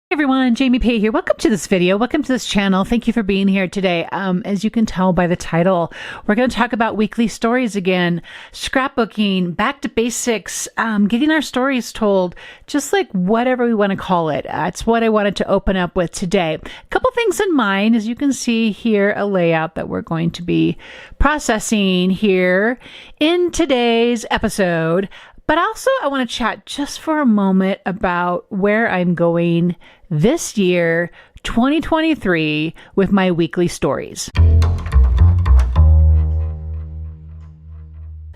Hey everyone, Jamie Pay here. Welcome to this video. Welcome to this channel. Thank you for being here today. As you can tell by the title, we're going to talk about weekly stories again, scrapbooking, back to basics, getting our stories told, just like whatever we want to call it. That's what I wanted to open up with today. A couple things in mind, as you can see here, a layout that we're going to be processing here in today's episode. But also, I want to chat just for a moment about where I'm going this year, 2023, with my weekly stories.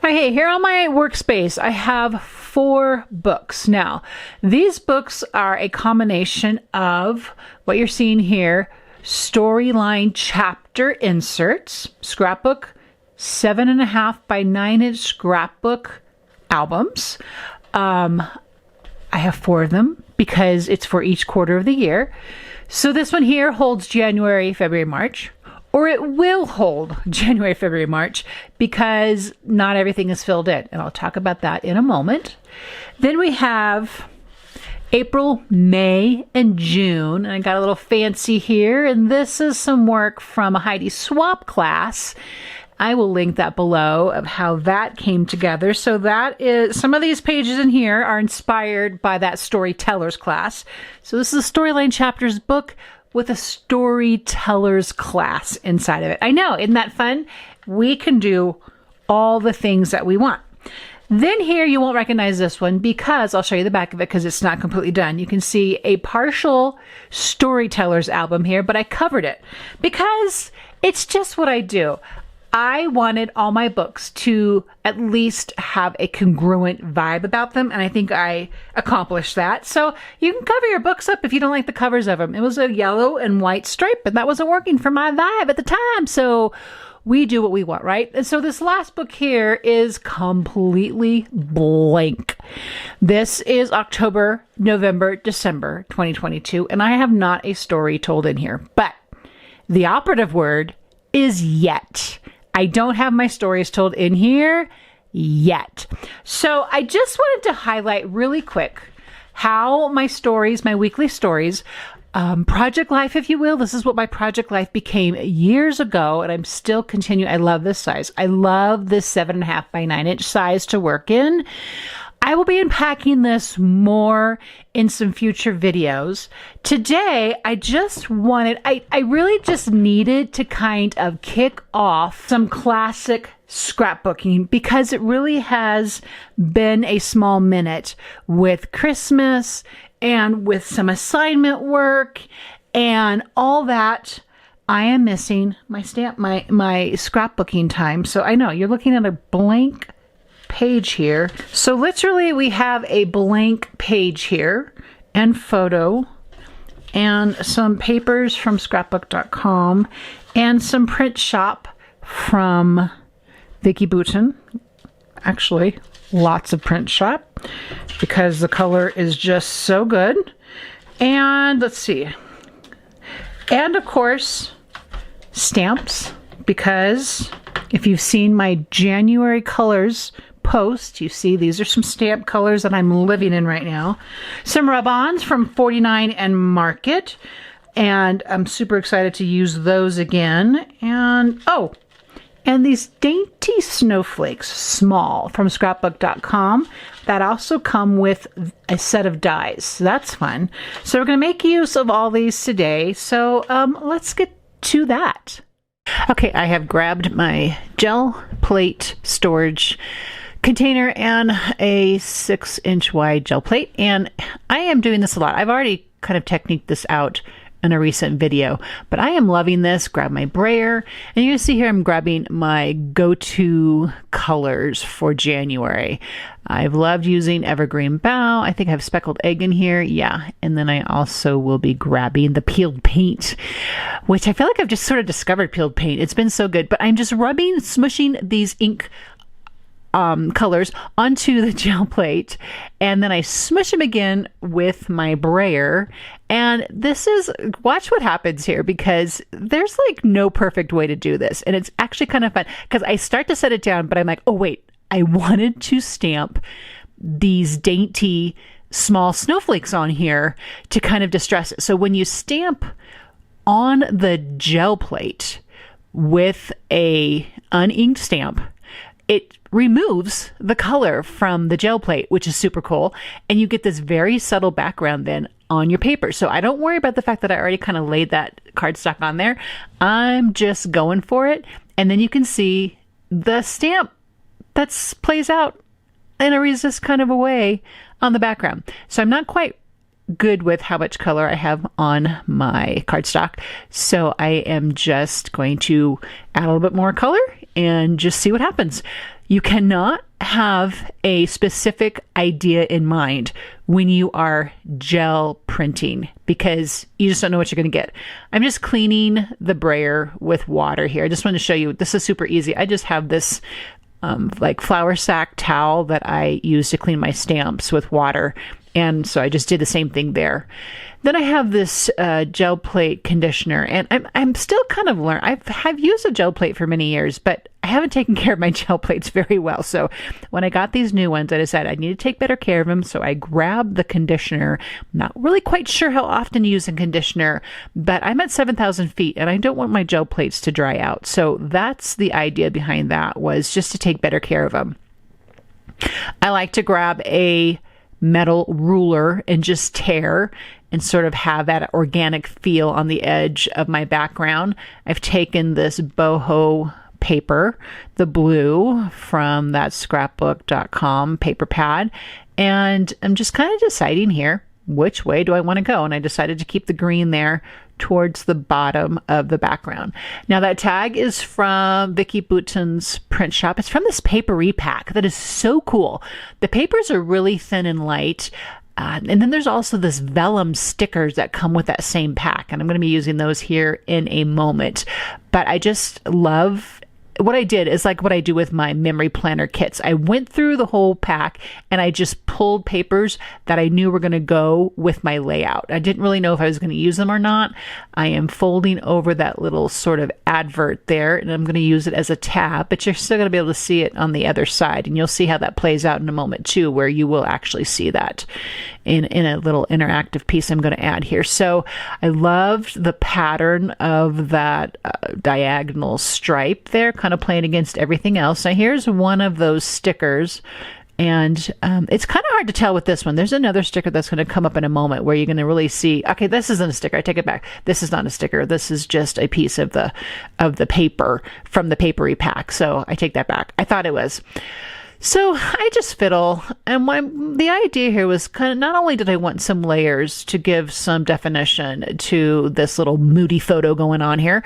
Hey, here on my workspace, I have 4 books. Now, these books are a combination of what you're seeing here, storyline chapter inserts, scrapbook, 7.5 by 9-inch scrapbook albums. I have 4 of them because it's for each quarter of the year. So this one here holds January, February, March, or it will hold January, February, March because not everything is filled in. And I'll talk about that in a moment. Then we have April, May, and June. And I got a little fancy here. And this is some work from a Heidi Swap class. I will link that below of how that came together. So that is, some of these pages in here are inspired by that storytellers class. So this is a storyline chapters book with a storytellers class inside of it. I know, isn't that fun? We can do all the things that we want. Then here you won't recognize this one because I'll show you the back of it because it's not completely done. You can see a partial storytellers album here, but I covered it because it's just what I do. I wanted all my books to at least have a congruent vibe about them, and I think I accomplished that. So you can cover your books up if you don't like the covers of them. It was a yellow and white stripe, but that wasn't working for my vibe at the time. So we do what we want, right? And so this last book here is completely blank. This is October, November, December 2022, and I have not a story told in here. But the operative word is yet. I don't have my stories told in here yet. So I just wanted to highlight really quick how my stories, my weekly stories, project life, if you will. This is what my project life became years ago, and I'm still continuing. I love this size. I love this 7.5 by 9-inch size to work in. I will be unpacking this more in some future videos. Today, I just wanted, I really just needed to kind of kick off some classic scrapbooking because it really has been a small minute with Christmas and with some assignment work and all that. I am missing my scrapbooking time. So I know you're looking at a blank page here. So literally we have a blank page here and photo and some papers from ScrapbookCom and some print shop from Vicki Boutin. Actually, lots of print shop because the color is just so good. And let's see. And of course, stamps, because if you've seen my January colors post, you see these are some stamp colors that I'm living in right now. Some rub-ons from 49 and Market, and I'm super excited to use those again. And oh, and these dainty snowflakes, small, from ScrapbookCom, that also come with a set of dies. So that's fun. So we're going to make use of all these today. So let's get to that. Okay, I have grabbed my gel plate storage container and a 6-inch wide gel plate, and I am doing this a lot. I've already kind of techniqued this out in a recent video, but I am loving this. Grab my brayer, and you can see here I'm grabbing my go-to colors for January. I've loved using Evergreen Bough. I think I have Speckled Egg in here. Yeah, and then I also will be grabbing the peeled paint, which I feel like I've just sort of discovered peeled paint. It's been so good, but I'm just rubbing, smushing these ink colors onto the gel plate, and then I smush them again with my brayer. And this is, watch what happens here, because there's like no perfect way to do this, and it's actually kind of fun because I start to set it down, but I'm like, oh wait, I wanted to stamp these dainty small snowflakes on here to kind of distress it. So when you stamp on the gel plate with a uninked stamp, it removes the color from the gel plate, which is super cool. And you get this very subtle background then on your paper. So I don't worry about the fact that I already kind of laid that cardstock on there. I'm just going for it. And then you can see the stamp that plays out in a resist kind of a way on the background. So I'm not quite good with how much color I have on my cardstock. So I am just going to add a little bit more color and just see what happens. You cannot have a specific idea in mind when you are gel printing because you just don't know what you're going to get. I'm just cleaning the brayer with water here. I just want to show you, this is super easy. I just have this like flour sack towel that I use to clean my stamps with water. And so I just did the same thing there. Then I have this gel plate conditioner, and I'm still kind of learning. I've used a gel plate for many years, but I haven't taken care of my gel plates very well. So when I got these new ones, I decided I need to take better care of them. So I grabbed the conditioner. I'm not really quite sure how often to use a conditioner, but I'm at 7,000 feet and I don't want my gel plates to dry out. So that's the idea behind that, was just to take better care of them. I like to grab a metal ruler and just tear and sort of have that organic feel on the edge of my background. I've taken this boho paper, the blue from that ScrapbookCom paper pad, and I'm just kind of deciding here, which way do I want to go? And I decided to keep the green there towards the bottom of the background. Now that tag is from Vicky Bouton's print shop. It's from this paper repack that is so cool. The papers are really thin and light. And then there's also this vellum stickers that come with that same pack. And I'm going to be using those here in a moment. But I just love what I did is like what I do with my memory planner kits. I went through the whole pack and I just pulled papers that I knew were going to go with my layout. I didn't really know if I was going to use them or not. I am folding over that little sort of advert there and I'm going to use it as a tab, but you're still going to be able to see it on the other side. And you'll see how that plays out in a moment too, where you will actually see that in a little interactive piece I'm going to add here. So I loved the pattern of that diagonal stripe there, kind of playing against everything else. Now here's one of those stickers, and it's kind of hard to tell with this one. There's another sticker that's going to come up in a moment where you're going to really see, okay, this isn't a sticker. I take it back. This is not a sticker. This is just a piece of the paper from the papery pack. So I take that back. I thought it was. So I just fiddle, and the idea here was kind of, not only did I want some layers to give some definition to this little moody photo going on here,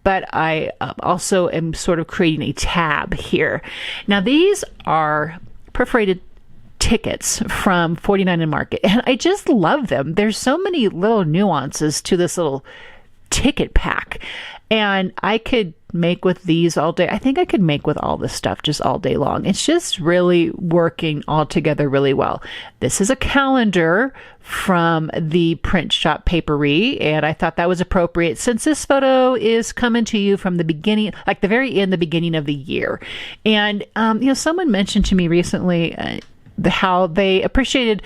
but I also am sort of creating a tab here. Now these are perforated tickets from 49 and Market, and I just love them. There's so many little nuances to this little ticket pack, and I could make with these all day. I think I could make with all this stuff just all day long. It's just really working all together really well. This is a calendar from the print shop papery, and I thought that was appropriate since this photo is coming to you from the beginning, like the very end, the beginning of the year. And someone mentioned to me recently how they appreciated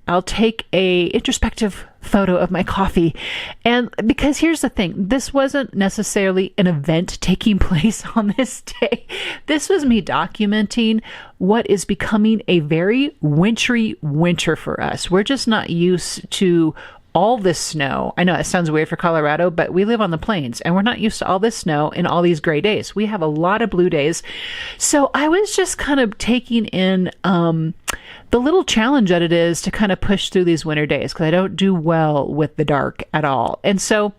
I'll take a introspective photo of my coffee. And because here's the thing, this wasn't necessarily an event taking place on this day. This was me documenting what is becoming a very wintry winter for us. We're just not used to all this snow. I know it sounds weird for Colorado, but we live on the plains and we're not used to all this snow and all these gray days. We have a lot of blue days. So I was just kind of taking in the little challenge that it is to kind of push through these winter days, because I don't do well with the dark at all. And so,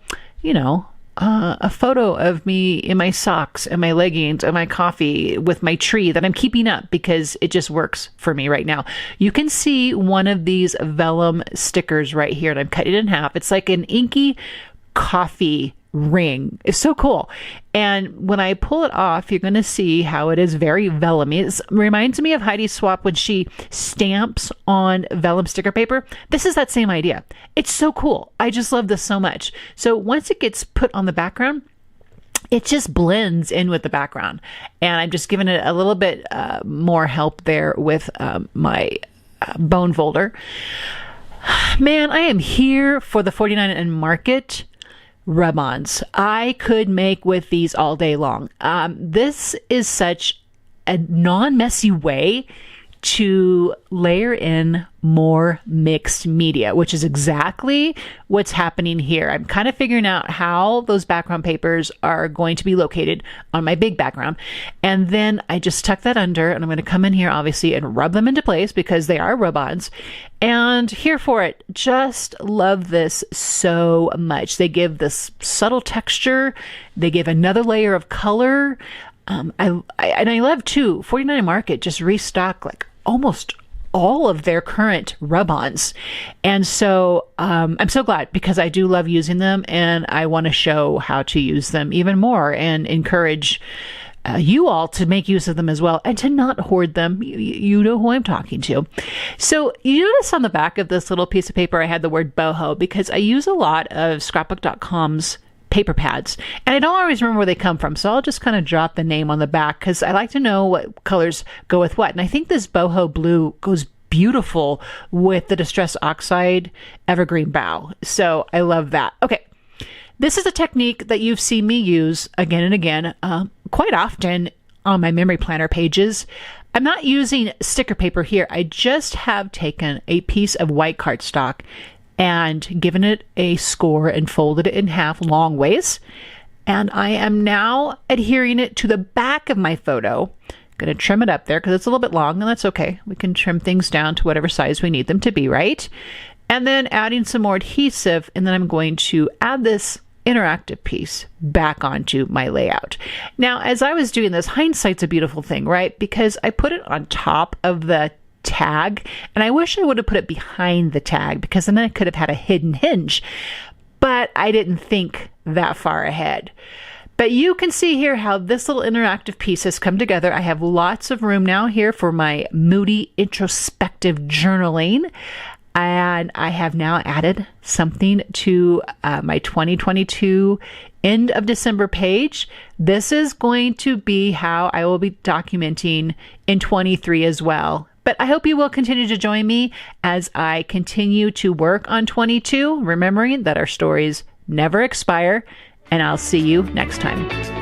a photo of me in my socks and my leggings and my coffee with my tree that I'm keeping up because it just works for me right now. You can see one of these vellum stickers right here, and I've cut it in half. It's like an inky coffee ring. It's so cool. And when I pull it off, you're going to see how it is very vellumy. It reminds me of Heidi Swapp when she stamps on vellum sticker paper. This is that same idea. It's so cool. I just love this so much. So once it gets put on the background, it just blends in with the background. And I'm just giving it a little bit more help there with my bone folder. Man, I am here for the 49 and Market rub-ons. I could make with these all day long. This is such a non-messy way to layer in more mixed media, which is exactly what's happening here. I'm kind of figuring out how those background papers are going to be located on my big background. And then I just tuck that under, and I'm going to come in here, obviously, and rub them into place because they are rub-ons. And here for it. Just love this so much. They give this subtle texture. They give another layer of color. I love too, 49 Market just restock like almost all of their current rub-ons. And so I'm so glad because I do love using them, and I want to show how to use them even more and encourage you all to make use of them as well and to not hoard them. You know who I'm talking to. So you notice on the back of this little piece of paper I had the word boho because I use a lot of Scrapbook.com's paper pads, and I don't always remember where they come from, so I'll just kind of drop the name on the back because I like to know what colors go with what. And I think this boho blue goes beautiful with the Distress Oxide Evergreen Bough, so I love that. Okay, this is a technique that you've seen me use again and again, quite often on my memory planner pages. I'm not using sticker paper here. I just have taken a piece of white cardstock and given it a score and folded it in half long ways. And I am now adhering it to the back of my photo. I'm going to trim it up there because it's a little bit long, and that's okay. We can trim things down to whatever size we need them to be, right? And then adding some more adhesive, and then I'm going to add this interactive piece back onto my layout. Now, as I was doing this, hindsight's a beautiful thing, right? Because I put it on top of the tag, and I wish I would have put it behind the tag because then I could have had a hidden hinge, but I didn't think that far ahead. But you can see here how this little interactive piece has come together. I have lots of room now here for my moody introspective journaling, and I have now added something to my 2022 end of December page. This is going to be how I will be documenting in 23 as well. But I hope you will continue to join me as I continue to work on 22, remembering that our stories never expire, and I'll see you next time.